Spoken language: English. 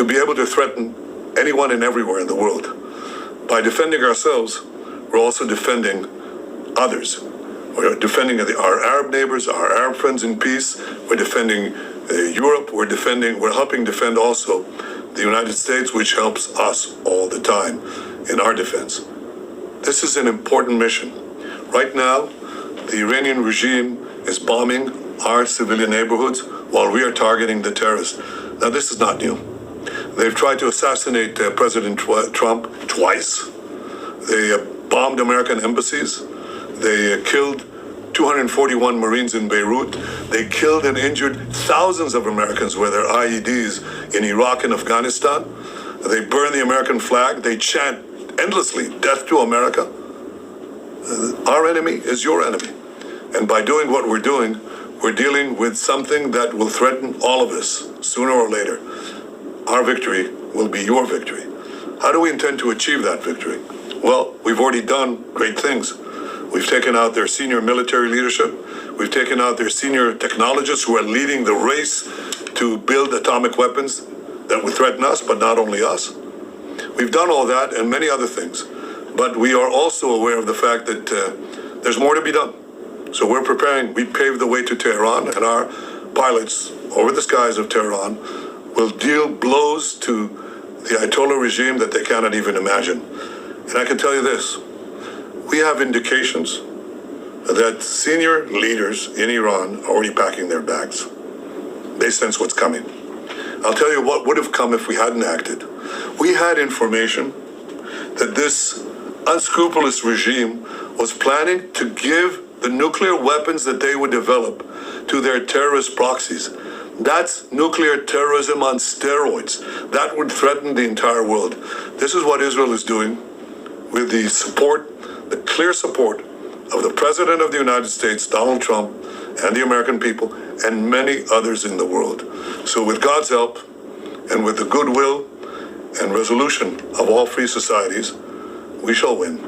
to be able to threaten anyone and everywhere in the world. By defending ourselves, we're also defending others. We're defending our Arab neighbors, our Arab friends in peace. We're defending Europe. We're helping defend also the United States, which helps us all the time in our defense. This is an important mission. Right now, the Iranian regime is bombing our civilian neighborhoods while we are targeting the terrorists. Now, this is not new. They've tried to assassinate President Trump twice. They bombed American embassies. They killed 241 Marines in Beirut. They killed and injured thousands of Americans with their IEDs in Iraq and Afghanistan. They burn the American flag. They chant endlessly, "Death to America." Our enemy is your enemy. And by doing what we're doing, we're dealing with something that will threaten all of us sooner or later. Our victory will be your victory. How do we intend to achieve that victory? Well, we've already done great things. We've taken out their senior military leadership. We've taken out their senior technologists who are leading the race to build atomic weapons that would threaten us, but not only us. We've done all that and many other things. But we are also aware of the fact that there's more to be done. So we're preparing. We paved the way to Tehran, and our pilots over the skies of Tehran will deal blows to the Ayatollah regime that they cannot even imagine. And I can tell you this. We have indications that senior leaders in Iran are already packing their bags. They sense what's coming. I'll tell you what would have come if we hadn't acted. We had information that this unscrupulous regime was planning to give the nuclear weapons that they would develop to their terrorist proxies. That's nuclear terrorism on steroids. That would threaten the entire world. This is what Israel is doing with the support, the clear support of the President of the United States, Donald Trump, and the American people, and many others in the world. So with God's help, and with the goodwill and resolution of all free societies, we shall win.